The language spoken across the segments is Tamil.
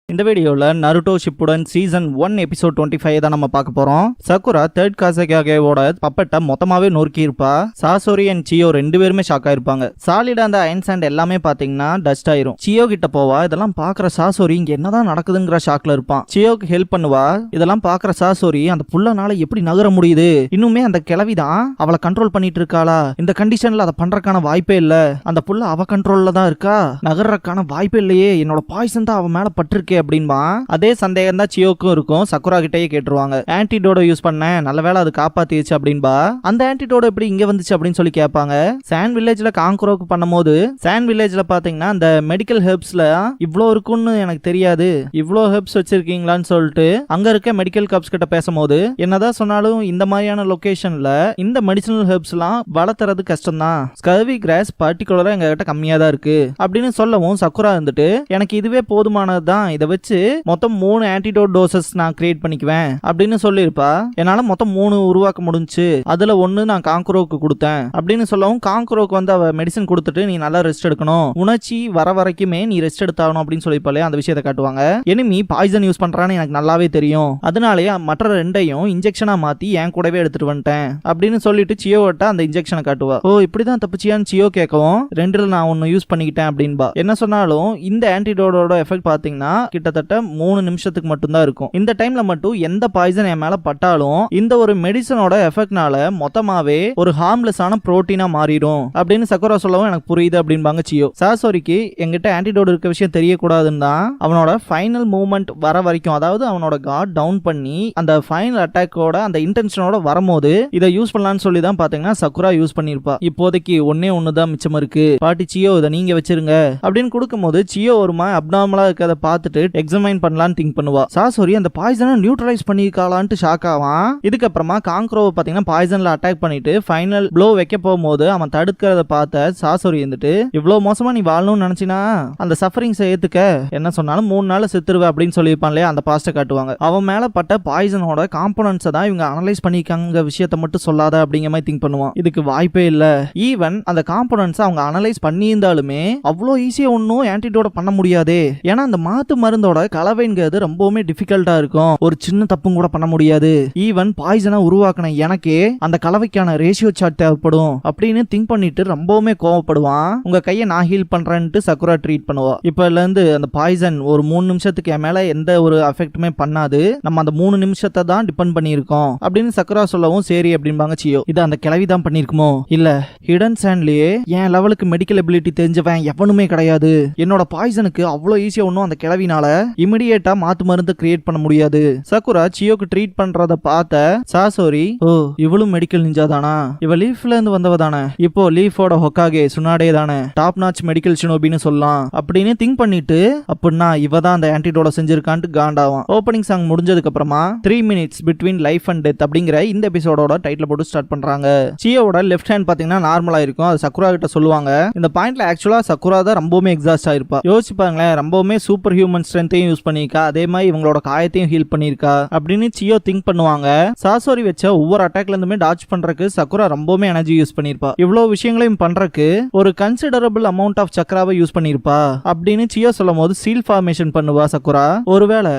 இந்த வீடியோல நருட்டோ ஷிப்புடன் சீசன் 1 எபிசோட் 25 தான் நம்ம பார்க்க போறோம். சக்குரா தேர்ட் காசேகாகேவோட பப்பட்ட மொத்தமாவே நொறுக்கி இருப்பா. சாசோரி அண்ட் சியோ ரெண்டு பேருமே ஷாக் ஆயிருப்பாங்க. சாலிடா அந்த அயன் சாண்ட் எல்லாமே பாத்தீங்கன்னா டஸ்ட் ஆயிரும். சியோ கிட்ட போவா. இதெல்லாம் பாக்குற சாசோரி இங்க என்னதான் நடக்குதுங்கிற ஷாக்ல இருப்பான். சியோக்கு ஹெல்ப் பண்ணுவா. இதெல்லாம் பாக்குற சாசோரி அந்த புள்ளனால எப்படி நகர முடியுது, இன்னுமே அந்த கிழவிதான் அவளை கண்ட்ரோல் பண்ணிட்டு இருக்காளா, இந்த கண்டிஷன்ல அதை பண்றதுக்கான வாய்ப்பே இல்ல, அந்த புள்ள அவ கண்ட்ரோல்ல தான் இருக்கா, நகர்றதுக்கான வாய்ப்பே இல்லையே, என்னோட பாய்சன் தான் அவ மேல பட்டிருக்கே அப்படின்பா. அதே சந்தேகம் தான் சியோக்கும் இருக்கும். சக்குரா கிட்டயே கேட்டுருவாங்க. ஆன்டிடோட யூஸ் பண்ணேன், நல்ல வேளை அது காப்பாத்திச்சு அப்படின்பா. அந்த ஆன்டிடோட எப்படி இங்க வந்துச்சு அப்படின்னு சொல்லி கேட்பாங்க. சாண்ட் வில்லேஜ்ல காங்க்ரோக்கு பண்ணும்போது சாண்ட் வில்லேஜ்ல பாத்தீங்கன்னா அந்த மெடிக்கல் ஹெர்ப்ஸ்ல இவ்ளோ இருக்குன்னு எனக்கு தெரியாது, இவ்ளோ ஹெர்ப்ஸ் வச்சிருக்கீங்களான்னு சொல்லிட்டு அங்க இருக்க மெடிக்கல் கப்ஸ் கிட்ட பேசும்போது, என்னதான் சொன்னாலும் இந்த மாதிரியான லொகேஷன்ல இந்த மெடிசினல் ஹெர்ப்ஸ் எல்லாம் வளர்த்துறது கஷ்டம் தான், ஸ்கர்வி கிராஸ் பர்டிகுலரா எங்க கிட்ட கம்மியா தான் இருக்கு அப்படின்னு சொல்லவும், சக்குரா இருந்துட்டு எனக்கு இதுவே போதுமானது தான், இதை வச்சு மொத்தம் 3 ஆன்டிடோட் டோசஸ் நான் கிரியேட் பண்ணிக்குவேன் அப்படின்னு சொல்லியிருப்பா. என்னால மொத்தம் 3 உருவாக்க முடிஞ்சு, அதுல 1 நான் காங்க்ரோக்கு கொடுத்தேன் அப்படின்னு சொல்லவும், காங்க்ரோக்கு வந்து அவ மெடிசன் கொடுத்துட்டு நீ நல்லா ரெஸ்ட் எடுக்கணும், உணர்ச்சி வர வரைக்குமே நீ ரெஸ்ட் எடுத்தாகணும் அப்படின்னு சொல்லிப்பாலே அந்த விஷயத்தை காட்டுவாங்க. எனிமி பாய்சன் யூஸ் பண்றான்னு எனக்கு நல்லாவே தெரியும், அதனாலேயே மற்ற ரெண்டையும் இன்ஜெக்ஷனா மாத்தி என் கூடவே எடுத்துட்டு வந்துட்டேன் அப்படின்னு சொல்லிட்டு சியோட்ட அந்த இன்ஜெக்ஷனை காட்டுவா. ஓ இப்படிதான் தப்பிச்சியான்னு சியோ கேட்கவும், ரெண்டுல நான் ஒன்னு யூஸ் பண்ணிக்கிட்டேன் அப்படின்பா. என்ன சொன்னாலும் இந்த ஆன்டிடோடோட எஃபெக்ட் பாத்தீங்கன்னா கிட்டத்தட்ட 3 நிமிஷத்துக்கு மட்டும் தான் இருக்கும். இந்த டைம்ல மட்டும் எந்த பாய்சன் என் மேல பட்டாலும் இந்த ஒரு மெடிசனோட எஃபெக்ட்னால மொத்தமாவே ஒரு ஹார்ம்லெஸ்ஸான புரோட்டீனா மாறிடும் அப்படின்னு சக்குரா சொல்லவும் எனக்கு புரியுது அப்படின்பாங்க சியோ. சாசோரிக்கு எங்கிட்ட ஆன்டிடோட் இருக்க விஷயம் தெரியக்கூடாதுன்னு தான் அவனோட ஃபைனல் மூவ்மெண்ட் வர வரைக்கும், அதாவது அவனோட காட் டவுன் பண்ணி அந்த ஃபைனல் அட்டாக்கோட அந்த இன்டென்ஷனோட வரும்போது இதை யூஸ் பண்ணலாம்னு சொல்லி தான் பாத்தீங்கன்னா சக்குரா யூஸ் பண்ணிருப்பா. இப்போதைக்கு ஒன்னு தான் மிச்சம் இருக்கு, பாட்டி சியோ இதை நீங்க வச்சிருங்க அப்படின்னு கொடுக்கும்போது சியோ ஒரு மாதிரி அப்நார்மலா இருக்கிறத பார்த்துட்டு எக்ஸாமைன் பண்ணலாம்னு திங்க் பண்ணுவா. சாசோரி அந்த பாய்சனை நியூட்ரலைஸ் பண்ணிருக்காளான்ட்டு ஷாக் ஆவான். இதுக்கப்புறமா காங்க்ரோவை பாத்தீங்கன்னா பாய்சன்ல அட்டாக் பண்ணிட்டு ஃபைனல் ப்ளோ வைக்க போகும்போது அவன் தடுக்கிறத பார்த்த சாசோரி இருந்துட்டு, இவ்வளவு மோசமா நீ வாழணும்னு நினைச்சினா அந்த சஃபரிங்ஸை ஏத்துக்க, என்ன சொன்னாலும் 3 நாள் செத்துருவ அப்படின்னு சொல்லியிருப்பான்லே அந்த பாஸ்ட காட்டுவாங்க. அவன் மேல பட்ட பாய்சனோட காம்போனன்ட்ஸை தான் இவங்க அனலைஸ் பண்ணிருக்காங்க, விஷயத்தை மட்டும் சொல்லாத அப்படிங்கிற மாதிரி திங்க் பண்ணுவான். இதுக்கு வாய்ப்பே இல்ல, ஈவன் அந்த காம்போனன்ட்ஸ் அவங்க அனலைஸ் பண்ணியிருந்தாலுமே அவ்வளோ ஈஸியா ஒன்னும் ஆன்டிடோட பண்ண முடியாது, ஏன்னா அந்த மாத்து மருந்தோட கலவைங்கிறது ரொம்பவுமே டிஃபிகல்ட்டா இருக்கும், ஒரு சின்ன தப்பும் கூட பண்ண முடியாது, ஈவன் பாய்சனை உருவாக்கின எனக்கே அந்த கலவைக்கான ரேஷியோ சார்ட் தேவைப்படும் அப்படின்னு திங்க் பண்ணிட்டு ரொம்பவுமே கோவப்படுவான். உங்க கையை நான் ஹீல் பண்றேன்ட்டு சக்குரா ட்ரீட் பண்ணுவா. இப்பல இருந்து அந்த பாய்சன் ஒரு 3 நிமிஷத்துக்கு என் மேல எந்த ஒரு அஃபெக்ட்டுமே பண்ணாது, நம்ம அந்த 3 நிமிஷத்தை தான் டிபெண்ட் பண்ணியிருக்கோம் அப்படின்னு சக்குரா சொல்லவும், சரி அப்படின்பாங்க சியோ. இது அந்த கிளவி தான் பண்ணிருக்குமோ, இல்ல ஹிடன் சாண்ட்லயே என் லெவலுக்கு மெடிக்கல் எபிலிட்டி தெரிஞ்சவன் எவனுமே கிடையாது, என்னோட பாய்சனுக்கு அவ்வளவு ஈஸியா ஒன்னும் அந்த கிளவினால இமிடியேட்டா மாத்து மருந்து கிரியேட் பண்ண முடியாது. சக்குரா சியோக்கு ட்ரீட் பண்றத பார்த்த சாசோரி, ஓ இவளும் மெடிக்கல் நிஞ்சா தானா, இவ லீஃப்ல இருந்து வந்தவ தானே, இப்போ லீஃபோட ஹொக்காகே சுனாடே தானே, டாப் நாச் மெடிக்கல் ஷினோபின்னு சொல்லலாம் அப்படின்னு திங்க் பண்ணிட்டு, அப்படின்னா இவ தான் அந்த ஆன்டிடோட செஞ்சிருக்கான்ட்டு காண்டாவான். ஓப்பனிங் சாங் முடிஞ்சதுக்கு அப்புறமா 3 minutes between life and death அப்படிங்கிற இந்த எபிசோடோட டைட்டில் போட்டு ஸ்டார்ட் பண்றாங்க. சியோட லெஃப்ட் ஹேண்ட் பாத்தீங்கன்னா நார்மலா இருக்கும், அது சக்குரா கிட்ட சொல்லுவாங்க. இந்த பாயிண்ட்ல ஆக்சுவலா சக்குரா தான் ரொம்பவுமே எக்ஸாஸ்ட் ஆயிருப்பா. யோசிச்சு பாருங்களேன், ரொம்பவுமே சூப்பர் ஹியூமன் ஸ்ட்ரென்த்தையும் யூஸ் பண்ணிருக்கா, அதே மாதிரி இவங்களோட காயத்தையும் ஹீல் பண்ணிருக்கா அப்படின்னு சியோ திங்க் பண்ணுவாங்க. சாசோரி வச்ச ஒவ்வொரு அட்டாக்ல இருந்துமே டாச் பண்றதுக்கு சக்குரா ரொம்பவுமே எனர்ஜி யூஸ் பண்ணிருப்பா. இவ்வளவு விஷயங்களையும் பண்றதுக்கு ஒரு கன்சிடரபிள் அமௌண்ட் ஆஃப் சக்கராவை யூஸ் பண்ணிருப்பா அப்படின்னு சியோ சொல்லும் போது, சீல் ஃபார்மேஷன் பண்ணுவா சக்குரா, ஒருவேளை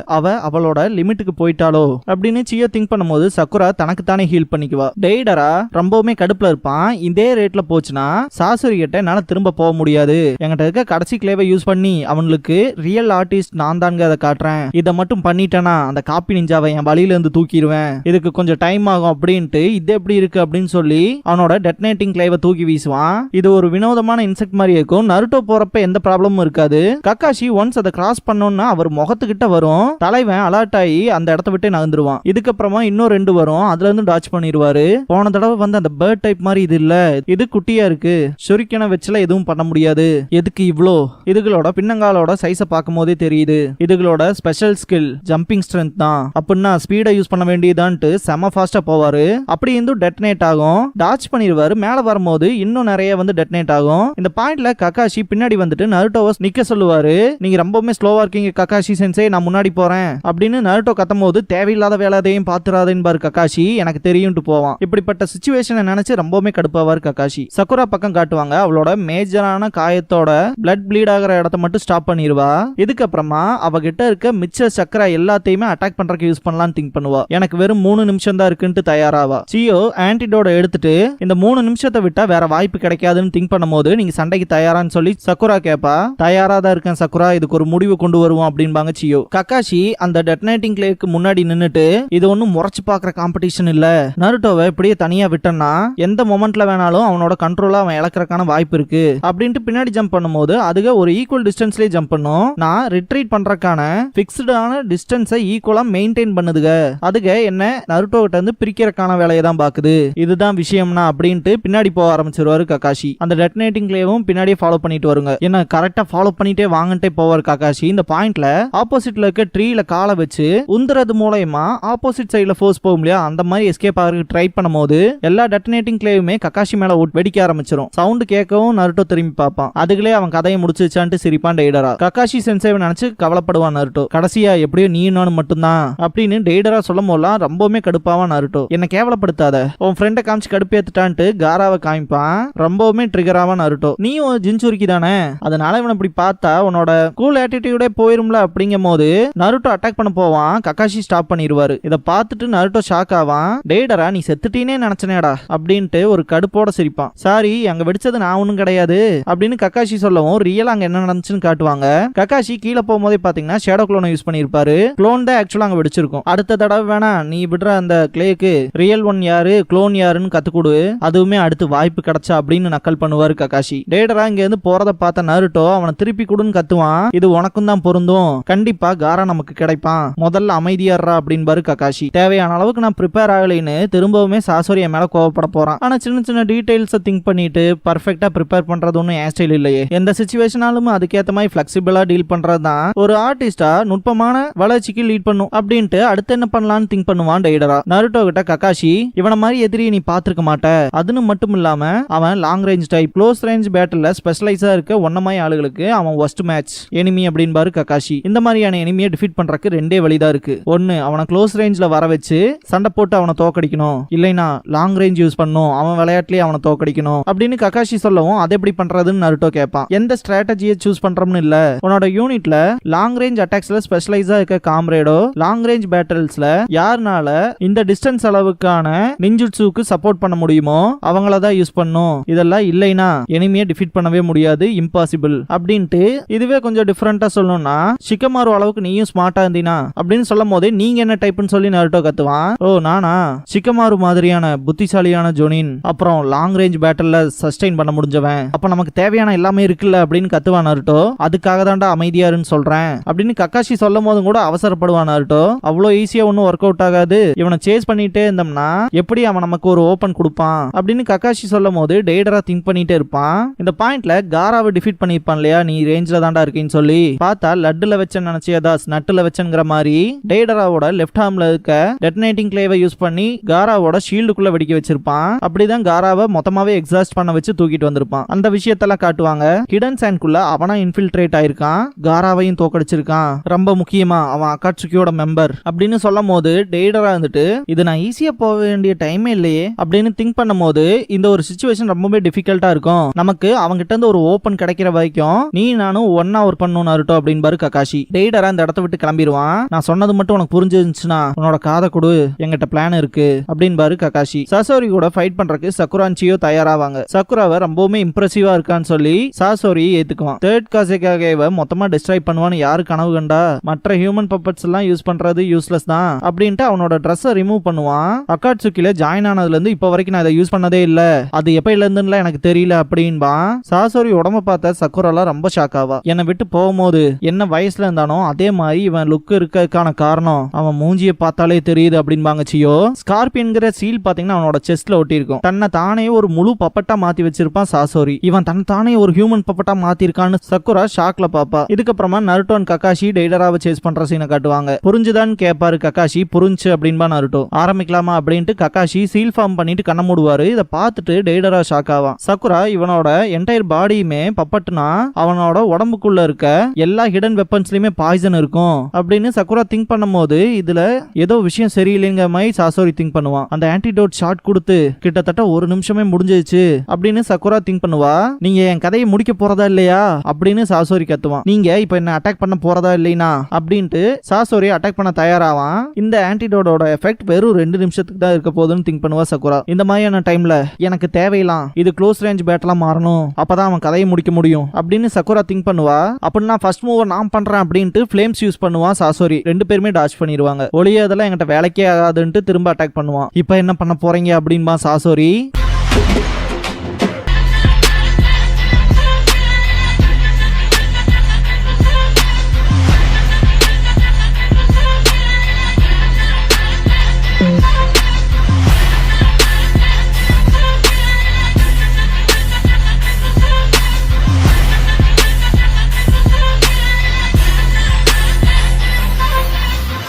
அவளோட லிமிட்டுக்கு போயிட்டாலோ அப்படின்னு சியோ திங்க் பண்ணும்போது சக்குரா தனக்கு தானே ஹீல் பண்ணிக்குவா. டெய்டரா ரொம்பவுமே கடுப்புல இருப்பான். இதே ரேட்ல போச்சுன்னா சாசோரி கிட்ட என்னால திரும்ப போக முடியாது, என்கிட்ட இருக்க கடைசி கிளேவை யூஸ் பண்ணி அவனுக்கு ரியல் ஆர்டிஸ்ட் நான் தாங்க அதை காட்டுறேன், இதை மட்டும் பண்ணிட்டேனா அந்த காப்பி நிஞ்சாவை என் வழியில இருந்து தூக்கிடுவேன், இதுக்கு கொஞ்சம் டைம் ஆகும் அப்படின்ட்டு இது எப்படி இருக்கு அப்படின்னு சொல்லி அவனோட டெட்டனேட்டிங் கிளேவை தூக்கி வீசுவான். இது ஒரு வினோதமான இன்செக்ட் மாதிரி இருக்கும். நருட்டோ போறப்ப எந்த ப்ராப்ளமும் இருக்காது. கக்காஷி ஒன்ஸ் அதை கிராஸ் பண்ணோம்னா அவர் முகத்துக்கிட்ட வரும், தலைவன் அலர்ட் ஆகி அந்த இடத்த விட்டு நகர்ந்துருவான். இதுக்கப்புறமா இன்னும் 2 வரும், அதுல இருந்து டாச் பண்ணிடுவாரு. போன தடவை வந்து அந்த பேர்ட் டைப் மாதிரி இது இல்ல, இது குட்டியா இருக்கு, ஷுரிக்கனை வச்சுல எதுவும் பண்ண முடியாது, எதுக்கு இவ்ளோ, இதுகளோட பின்னங்காலோட சைஸை பார்க்கும் போதே தெரியுது தெரியுது. இதுகளோட ஸ்பெஷல் ஸ்கில் ஜம்பிங் ஸ்ட்ரென்த் தான். அப்படின்னா ஸ்பீடை யூஸ் பண்ண வேண்டியதான்ட்டு செம ஃபாஸ்டா போவாரு. அப்படி இருந்தும் டெட்டனேட் ஆகும். டாச் பண்ணிடுவாரு. மேல வரும்போது இன்னும் நிறைய வந்து டெட்டனேட் ஆகும். இந்த பாயிண்ட்ல ககாஷி பின்னாடி வந்துட்டு நருட்டோவை நிக்க சொல்லுவாரு. நீங்க ரொம்பவுமே ஸ்லோவா இருக்கீங்க ககாஷி சென்சே, நான் முன்னாடி போறேன் அப்படின்னு நருட்டோ கத்தும் போது தேவையில்லாத வேலையதையும் பாத்துறாதேன்னு பாரு ககாஷி, எனக்கு தெரியும்ட்டு போவான். இப்படிப்பட்ட சிச்சுவேஷனை நினைச்சு ரொம்பவுமே கடுப்பாவாரு ககாஷி. சக்குரா பக்கம் காட்டுவாங்க. அவளோட மேஜரான காயத்தோட பிளட் ப்ளீட் ஆகிற இடத்த மட்டும் ஸ்டாப் பண்ணிடுவா. இதுக்கப்புறமா அவகிட்ட இருக்க மிச்ச சக்கரா எல்லாத்தையுமே அட்டாக் பண்றதுக்கு யூஸ் பண்ணலாம்னு திங்க் பண்ணுவா. எனக்கு வெறும் 3 நிமிஷம் தான் இருக்குன்னு தயாராவா. சியோ ஆன்டிடோட எடுத்துட்டு இந்த 3 நிமிஷத்தை விட்டா வேற வாய்ப்பு கிடைக்காதுன்னு திங்க் பண்ணும்போது நீங்க சண்டைக்கு தயாரான்னு சொல்லி சக்குரா கேப்பா. தயாரா தான் இருக்கேன் சக்குரா, இதுக்கு ஒரு முடிவு கொண்டு வருவோம் அப்படின்பாங்க சியோ. ககாஷி அந்த டெட்டனேட்டிங் கிளேக்கு முன்னாடி நின்னுட்டு இது ஒன்னும் முறைச்சு பாக்குற காம்படிஷன் இல்ல, நருட்டோவை இப்படியே தனியா விட்டனா எந்த மொமெண்ட்ல வேணாலும் அவனோட கண்ட்ரோலா அவன் இழக்கிறதுக்கான வாய்ப்பு இருக்கு அப்படின்ட்டு பின்னாடி ஜம்ப் பண்ணும்போது அதுக ஒரு ஈக்குவல் டிஸ்டன்ஸ்லயே ஜம்ப் பண்ணும். நான் ரிட்ரீட் பண்றதுக்கான பிக்ஸ்டான டிஸ்டன்ஸை ஈக்குவலா மெயின்டைன் பண்ணுதுக. அதுக என்ன நருட்டோ கிட்ட இருந்து பிரிக்கிறதுக்கான வேலையை தான் பாக்குது. இதுதான் விஷயம்னா அப்படின்ட்டு பின்னாடி போக ஆரம்பிச்சிருவாரு ககாஷி. அந்த டெட்டனேட்டிங் கிளேவும் பின்னாடியே ஃபாலோ பண்ணிட்டு வருங்க. என்ன கரெக்டா ஃபாலோ பண்ணிட்டே வாங்கிட்டே போவார் ககாஷி. இந்த பாயிண்ட்ல ஆப்போசிட்ல இருக்க ட்ரீல காலை வச்சு உந்துறது மூலமா ஆப்போசிட் சைடுல ஃபோர்ஸ் போகும் இல்லையா, அந்த மாதிரி எஸ்கேப் ஆகிறதுக்கு ட்ரை பண்ணும்போது எல்லா டெட்டனேட்டிங் கிளேவுமே ககாஷி மேல வெடிக்க ஆரம்பிச்சிடும். சவுண்ட் கேட்கவும் நருட்டோ திரும்பி பார்ப்பான். அதுகளே அவன் கதையை முடிச்சுச்சான்ட்டு சிரிப்பான் டெய்டரா. ககாஷி சென்சேவை நினைச்சு கவலைப்படுவான் நருட்டோ. கடைசியா எப்படியோ நீ நானும் மட்டும்தான் அப்படின்னு டெய்டரா சொல்லும் போதெல்லாம் ரொம்பவுமே கடுப்பாவான் நருட்டோ. என்ன கேவலப்படுத்தாத, உன் ஃப்ரெண்டை காமிச்சு கடுப்பேத்துட்டான்ட்டு காராவை காமிப்பான். ரொம்பவுமே ட்ரிகர் ஆவான் நருட்டோ. நீயும் ஜின்சுரிக்கி தானே, அதனால இவன் இப்படி பார்த்தா உன்னோட கூல் ஆட்டிடியூடே போயிரும்ல அப்படிங்கும் போது நருட்டோ அட்டாக் பண்ண போவான். ககாஷி ஸ்டாப் பண்ணிடுவாரு. இதை பார்த்துட்டு நருட்டோ ஷாக் ஆவான். டேடரா நீ செத்துட்டீனே நினைச்சனேடா அப்படின்ட்டு ஒரு கடுப்போட சிரிப்பான். சாரி, அங்க வெடிச்சது நான் ஒண்ணும் கிடையாது அப்படின்னு ககாஷி சொல்லவும் ரியலா அங்க என்ன நடந்துச்சுன்னு காட்டுவாங்க. ககாஷி கீழே போகும்போதே பாத்தீங்கன்னா ஷேடோ குளோனை யூஸ் பண்ணிருப்பாரு. குளோன் தான் ஆக்சுவலா அங்க வெடிச்சிருக்கும். அடுத்த தடவை வேணா நீ விடுற அந்த கிளேக்கு ரியல் ஒன் யாரு குளோன் யாருன்னு கத்துக்கொடு, அதுவுமே அடுத்து வாய்ப்பு கிடைச்சா அப்படின்னு நக்கல் பண்ணுவாரு ககாஷி. டேடரா இங்க இருந்து போறத பார்த்த நருட்டோ அவனை திருப்பி கொடுன்னு கத்துவான். இது உனக்கும் தான் பொருந்தும், கண்டிப்பா காரா நமக்கு கிடைப்பான், முதல்ல அமைதியாடுறா அப்படின்பாரு ககாஷி. தேவையான அளவுக்கு நான் ப்ரிப்பேர் ஆகலைன்னு திரும்பவுமே சாசோரி மேல கோவப்பட போறான். ஆனா சின்ன சின்ன டீடைல்ஸ் திங்க் பண்ணிட்டு பர்ஃபெக்ட்டா ப்ரிப்பேர் பண்றது ஒன்னும் ஏன் ஸ்டைல் இல்லையே. எந்த சிச்சுவேஷனாலும் அதுக்கேற்ற மாதிரி பிளெக்சிபிளா டீல் பண்றது தான் ஒரு ஆர்டிஸ்டா நுட்பமான வளர்ச்சிக்கு லீட் பண்ணும் அப்படின்ட்டு அடுத்து என்ன பண்ணலாம்னு திங்க் பண்ணுவான் டெய்டரா. நருட்டோ கிட்ட ககாஷி இவன மாதிரி எதிரியை நீ பாத்துருக்க மாட்ட, அதுன்னு மட்டும் இல்லாம அவன் long range type, close range battle ஸ்பெஷலைஸா இருக்க ஒன்னமாய் ஆளுகளுக்கு அவன் ஒஸ்ட் மேட்ச் எனிமி அப்படின்பாரு ககாஷி. இந்த மாதிரியான எனிமியை டிஃபீட் பண்றதுக்கு ரெண்டே வழிதான் இருக்கு. ஒன்னு அவனை க்ளோஸ் ரேஞ்ச்ல வர வச்சு சண்டை போட்டு அவனை தோக்கடிக்கணும், இல்லைனா லாங் ரேஞ்ச் யூஸ் பண்ணும், அவன் விளையாட்டுலயே அவனை தோக்கடிக்கணும் அப்படின்னு ககாஷி சொல்லவும் அதை எப்படி பண்றதுன்னு நருட்டோ கேட்பான். எந்த ஸ்ட்ராட்டஜியை சூஸ் பண்றோம்னு இல்ல, உன்னோட யூனிட்ல லாங் ரேஞ்ச் அட்டாக்ஸ்ல ஸ்பெஷலைஸா இருக்க காம்ரேடோ, லாங் ரேஞ்ச் பேட்டில்ஸ்ல யாருனால இந்த டிஸ்டன்ஸ் அளவுக்கான நிஞ்சுட்சுக்கு சப்போர்ட் பண்ண முடியுமோ அவங்கள தான் யூஸ் பண்ணும். இதெல்லாம் இல்லைனா எனிமியை டிஃபீட் பண்ணவே முடியாது, இம்பாசிபிள் அப்படின்ட்டு. இதுவே கொஞ்சம் டிஃபரெண்டா சொல்லணும்னா ஷிகமாரு அளவுக்கு நீயும் ஸ்மார்ட்டா இருந்தீனா அப்படின்னு சொல்லும் போதே நீங்க என்ன டைப்னு சொல்லி நருட்டோ கத்துவான். ஓ நானா, ஷிகமாரு மாதிரியான புத்திசாலியான ஜோனின், அப்புறம் லாங் ரேஞ்ச் பேட்டில்ல சஸ்டெயின் பண்ண முடிஞ்சவன், அப்ப நமக்கு தேவையான எல்லாமே இருக்குல்ல அப்படின்னு கத்துவான் நருட்டோ. அதுக்காக தான்டா அமைதியாருன்னு சொல்றேன் அப்படின்னு ககாஷி சொல்லும் போதும் கூட அவசரப்படுவான் நருட்டோ. அவ்வளோ ஈஸியா ஒன்னும் ஒர்க் அவுட் ஆகாது, இவனை சேஸ் பண்ணிட்டே இருந்தோம்னா எப்படி அவன் நமக்கு ஒரு ஓபன் கொடுப்பான் அப்படின்னு ககாஷி சொல்லும் போது டெய்டரா திங்க் பண்ணிட்டே இருப்பான். இந்த பாயிண்ட்ல காராவை டிஃபீட் பண்ணிருப்பான் இல்லையா, நீ ரேஞ்ச்ல தாண்டா இருக்கேன்னு சொல்லி பார்த்தா லட்டுல வச்சேன்னு நினைச்சியதா நட்டுல வச்சேங்கிற மாதிரி டெய்டராவோட லெஃப்ட் ஹார்ம்ல இருக்க டெட்டனேட்டிங் கிளேவை யூஸ் பண்ணி காராவோட ஷீல்டுக்குள்ள வெடிக்க வச்சிருப்பான். அப்படிதான் காராவை மொத்தமாவே எக்ஸாஸ்ட் பண்ண வச்சு தூக்கிட்டு வந்திருப்பான். அந்த விஷயத்தெல்லாம் காட்டுவாங்க. ஹிடன் சாண்ட்குள்ள அவனா இன்ஃபில்ட்ரேட் ஆயிருக்கான், காராவையும் தோக்கடிச்சிருக்கான். ரொம்ப முக்கியமா அவன் அகாட்சுகியோட மெம்பர் அப்படின்னு சொல்லும் போது டெய்டரா இருந்துட்டு இது நான் ஈஸியா போக வேண்டிய டைமே இல்லையே அப்படின்னு திங்க் பண்ணும் போது இந்த ஒரு சிச்சுவேஷன் ரொம்பவே டிஃபிகல்ட்டா இருக்கும். நமக்கு அவங்கிட்ட இருந்து ஒரு ஓபன் கிடைக்கிற வரைக்கும் நீ நானும் ஒன்னா ஒர்க் பண்ணணும் நருட்டோ அப்படின்பாரு ககாஷி. டெய்டரா இந்த இடத்த விட்டு கிளம்பிடுவான். நான் சொன்னது மட்டும் உனக்கு புரிஞ்சிருந்துச்சுன்னா உன்னோட காதை கொடு, எங்கிட்ட பிளான் இருக்கு அப்படின்பாரு ககாஷி. சாசோரி கூட ஃபைட் பண்றதுக்கு சக்குரான்ச்சியோ தயாராவாங்க. சக்குராவை ரொம்பவுமே இம்ப்ரெசிவா இருக்கான்னு சொல்லி சாசோரி ஏத்துக்குவான். தேர்ட் காசேகாகேவை மொத்தமா டிஸ்ட்ராய் பண்ணுவான்னு யாரு கனவு கண்டா, மற்ற ஹியூமன் பப்பட்ஸ் எல்லாம் யூஸ் பண்றது யூஸ்லெஸ் தான் அப்படின்ட்டு அவனோட ட்ரெஸ்ஸை ரிமூவ் பண்ணுவான். அகாட்சுகில ஜாயின் ஆனதுல இருந்து இப்ப வரைக்கும் நான் இதை யூஸ் பண்ணதே இல்ல, அது எப்பையில இருந்துன்னு எனக்கு தெரியல அப்படின்பான். சாசோரி உடம்ப பார்த்த சக்குராலாம் ரொம்ப ஷாக் ஆவா. என்னை விட்டு போகும்போது என்ன வயசுல இருந்தானோ அதே மாதிரி இவன் லுக் இருக்கிறதுக்கான காரணம் அவன் மூஞ்சியை பார்த்தாலே தெரியுது அப்படின்பாங்க சியோ. ஸ்கார்பியன்கிற சீல் பாத்தீங்கன்னா அவனோட செஸ்ட்ல ஒட்டி இருக்கும். தன்னை தானே ஒரு முழு பப்பட்டா மாத்தி வச்சிருப்பான் சாசோரி. இவன் தன்னை தானே ஒரு ஹியூமன் பப்பட்டா மாத்திருக்கான்னு சக்குரா ஷாக்ல பாப்பா. இதுக்கப்புறமா நருட்டோ அண்ட் கக்காஷி டெய்டராவை சேஸ் பண்ற சீனை காட்டுவாங்க. புரிஞ்சுதான்னு கேட்பாரு கக்காஷி. புரிஞ்சு அப்படின்பா நருட்டோ. ஆரம்பிக்கலாமா அப்படின்ட்டு கக்காஷி சீல் ஃபார்ம் பண்ணிட்டு கண்ண மூடுவாரு. இதை பார்த்துட்டு டெய்டரா ஷாக் ஆவான். சக்குரா இவனோட என்டையர் பாடியுமே பப்பட்னா அவனோட உடம்புக்குள்ள இருக்க எல்லா ஹிடன் வெப்பன்ஸ்லயுமே பாய்சன் இருக்கும் அப்படின்னு சக்குரா திங்க் பண்ணும்போது இதுல ஏதோ விஷயம் சரியில்லைங்க மாதிரி சாசோரி திங்க் பண்ணுவான். அந்த ஆன்டிடோட் ஷாட் கொடுத்து கிட்டத்தட்ட ஒரு நிமிஷமே முடிஞ்சிச்சு அப்படின்னு சக்குரா திங்க் பண்ணுவா. நீங்க என் கதையை முடிக்க போறதா இல்லையா அப்படின்னு சாசோரி கத்துவான். நீங்க இப்ப என்ன அட்டாக் பண்ண போறதா இல்லைனா அப்படின்ட்டு சாசோரி அட்டாக் பண்ண தயாராவான். இந்த ஆன்டிடோடோட எஃபெக்ட் வெறும் 2 நிமிஷத்துக்கு தான் இருக்க போகுதுன்னு திங்க் பண்ணுவா சக்குரா. இந்த மாதிரியான டைம்ல எனக்கு தேவையில்லாம் இது க்ளோஸ் ரேஞ்ச் பேட்டலா மாறணும், அப்பதான் அவன் கதையை முடிக்க முடியும் அப்படின்னு சக்குரா திங்க் பண்ணுவா. அப்படின்னா ஃபர்ஸ்ட் மூவர் நான் பண்றேன் அப்படின்ட்டு ஃபிளேம்ஸ் யூஸ் பண்ணுவான் சாசோரி. 2 பேருமே டாச் பண்ணிடுவாங்க. ஒளிய அதெல்லாம் என்கிட்ட வேலைக்கே ஆகாதுன்ட்டு திரும்ப அட்டாக் பண்ணுவான். இப்ப என்ன பண்ண போறீங்க அப்படின்பா சாசோரி.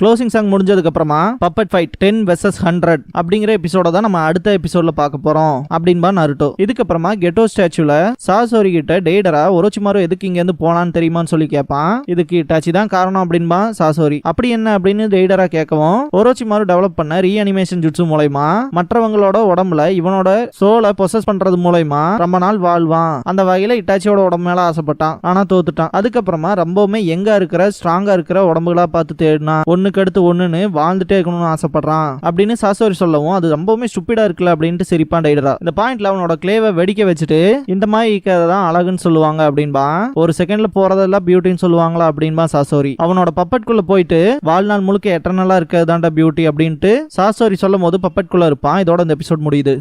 க்ளோசிங் சாங் முடிஞ்சதுக்கு அப்புறமா பப்பட் ஃபைட் 10 vs 100 அப்படிங்கிற எபிசோட தான் நம்ம அடுத்த எபிசோட்ல பார்க்க போறோம் அப்படின்பா நருட்டோ. இதுக்கப்புறமா கெட்டோ ஸ்டாச்சுல சாசோரி கிட்ட டெய்டரா ஒரோச்சிமாரு எதுக்கு இங்க இருந்து போனான்னு தெரியுமான்னு சொல்லி கேட்பான். இதுக்கு இட்டாச்சி தான் காரணம் அப்படின்பா சாசோரி. அப்படி என்ன அப்படின்னு டெய்டரா கேட்கவும் ஒரோச்சிமாரு டெவலப் பண்ண ரீஅனிமேஷன் ஜுட்சு மூலமா மற்றவங்களோட உடம்புல இவனோட சோலை பொசஸ் பண்றது மூலமா ரொம்ப நாள் வாழ்வான். அந்த வகையில இட்டாச்சியோட உடம்பு மேல ஆசைப்பட்டான். ஆனா தோத்துட்டான். அதுக்கப்புறமா ரொம்பவுமே எங்க இருக்கிற ஸ்ட்ராங்கா இருக்கிற உடம்புகளா பார்த்து தேடினா ஒண்ணுக்கு அடுத்து ஒண்ணுன்னு வாழ்ந்துட்டே இருக்கணும்னு ஆசைப்படுறான் அப்படின்னு சாசோரி சொல்லவும் அது ரொம்பவுமே ஸ்டூபிடா இருக்குல்ல அப்படின்ட்டு சிரிப்பான் டெய்டரா. இந்த பாயிண்ட்ல அவனோட கிளேவை வெடிக்க வச்சுட்டு இந்த மாதிரி இருக்கிறதான் அழகுன்னு சொல்லுவாங்க அப்படின்பா. ஒரு செகண்ட்ல போறதெல்லாம் பியூட்டின்னு சொல்லுவாங்களா அப்படின்பா சாசோரி. அவனோட பப்பட்குள்ள போயிட்டு வாழ்நாள் முழுக்க எட்டர்னலா இருக்கிறதாண்டா பியூட்டி அப்படின்ட்டு சாசோரி சொல்லும் போது பப்பட்குள்ள இருப்பான். இதோட இந்த எபிசோட் முடியுது.